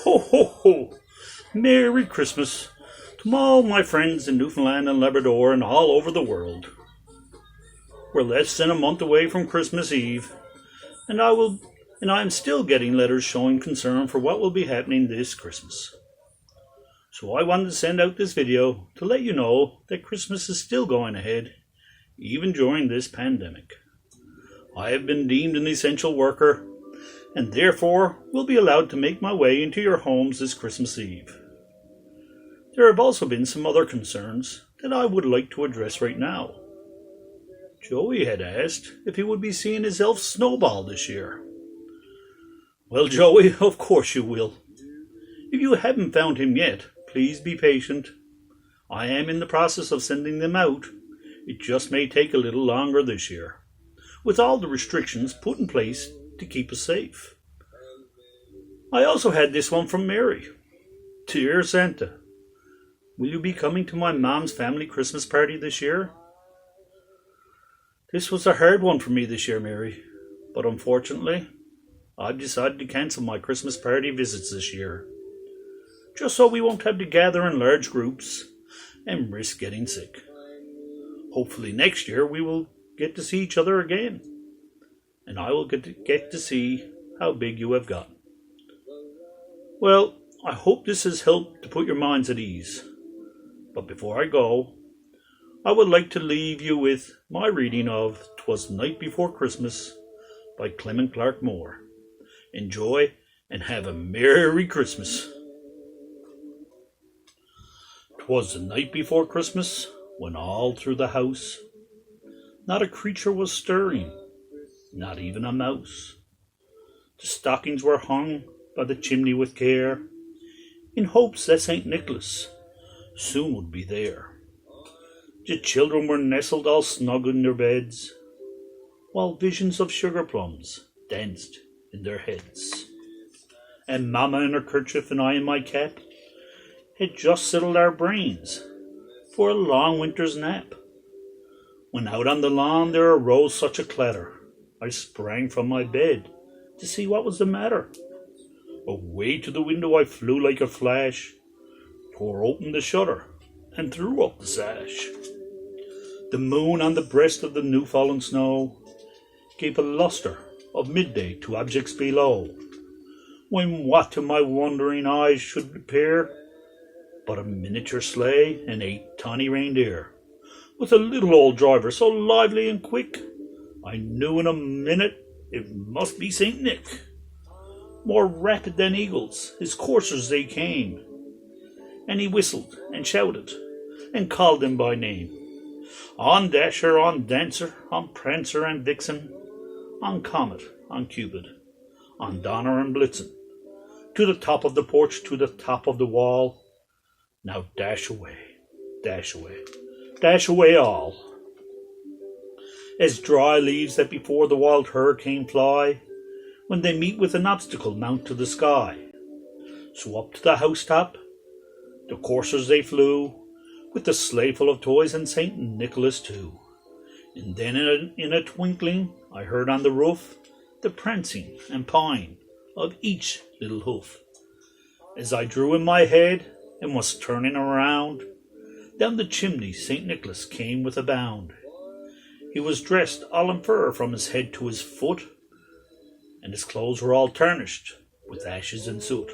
Ho, ho, ho! Merry Christmas to all my friends in Newfoundland and Labrador and all over the world. We're less than a month away from Christmas Eve, and I am still getting letters showing concern for what will be happening this Christmas. So I wanted to send out this video to let you know that Christmas is still going ahead, even during this pandemic. I have been deemed an essential worker, and therefore will be allowed to make my way into your homes this Christmas Eve. There have also been some other concerns that I would like to address right now. Joey had asked if he would be seeing his elf Snowball this year. Well, Joey, of course you will. If you haven't found him yet, please be patient. I am in the process of sending them out. It just may take a little longer this year, with all the restrictions put in place to keep us safe. I also had this one from Mary. Dear Santa, will you be coming to my mom's family Christmas party this year? This was a hard one for me this year, Mary, but unfortunately, I've decided to cancel my Christmas party visits this year, just so we won't have to gather in large groups and risk getting sick. Hopefully next year we will get to see each other again, and I will get to see how big you have gotten. Well, I hope this has helped to put your minds at ease. But before I go, I would like to leave you with my reading of "'Twas the Night Before Christmas" by Clement Clarke Moore. Enjoy and have a Merry Christmas. 'Twas the night before Christmas, when all through the house not a creature was stirring, not even a mouse. The stockings were hung by the chimney with care, in hopes that St. Nicholas soon would be there. The children were nestled all snug in their beds, while visions of sugar plums danced in their heads. And Mamma in her kerchief and I in my cap had just settled our brains for a long winter's nap, when out on the lawn there arose such a clatter, I sprang from my bed to see what was the matter. Away to the window I flew like a flash, tore open the shutter, and threw up the sash. The moon on the breast of the new-fallen snow gave a lustre of midday to objects below, when what to my wondering eyes should appear but a miniature sleigh and 8 tawny reindeer, with a little old driver so lively and quick, I knew in a minute it must be St. Nick. More rapid than eagles, his coursers they came, and he whistled and shouted and called them by name. On Dasher, on Dancer, on Prancer and Vixen, on Comet, on Cupid, on Donner and Blitzen, to the top of the porch, to the top of the wall. Now dash away, dash away, dash away all. As dry leaves that before the wild hurricane fly, when they meet with an obstacle mount to the sky. So up to the housetop the coursers they flew, with the sleigh full of toys and St. Nicholas too. And then in a twinkling I heard on the roof the prancing and pawing of each little hoof. As I drew in my head and was turning around, down the chimney St. Nicholas came with a bound. He was dressed all in fur from his head to his foot, and his clothes were all tarnished with ashes and soot.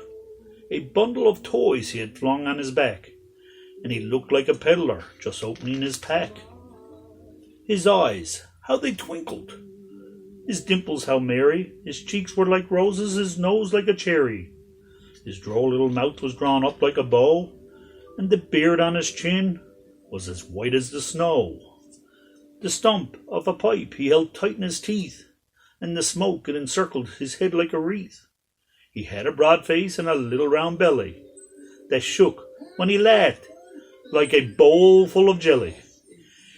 A bundle of toys he had flung on his back, and he looked like a peddler just opening his pack. His eyes, how they twinkled! His dimples, how merry! His cheeks were like roses, his nose like a cherry. His droll little mouth was drawn up like a bow, and the beard on his chin was as white as the snow. The stump of a pipe he held tight in his teeth, and the smoke it encircled his head like a wreath. He had a broad face and a little round belly that shook when he laughed like a bowl full of jelly.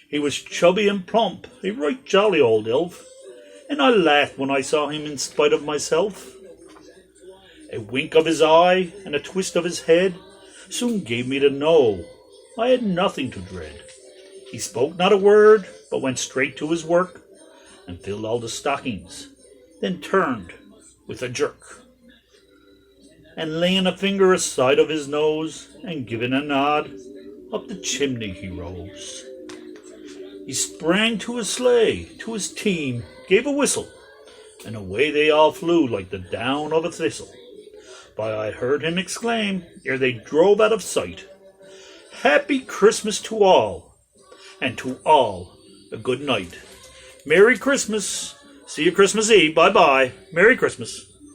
He was chubby and plump, a right jolly old elf, and I laughed when I saw him in spite of myself. A wink of his eye and a twist of his head soon gave me to know I had nothing to dread. He spoke not a word, but went straight to his work and filled all the stockings, then turned with a jerk. and laying a finger aside of his nose, and giving a nod, up the chimney he rose. He sprang to his sleigh, to his team, gave a whistle, and away they all flew like the down of a thistle. But I heard him exclaim, ere they drove out of sight, "Happy Christmas to all, and to all a good night. Merry Christmas. See you Christmas Eve. Bye-bye. Merry Christmas."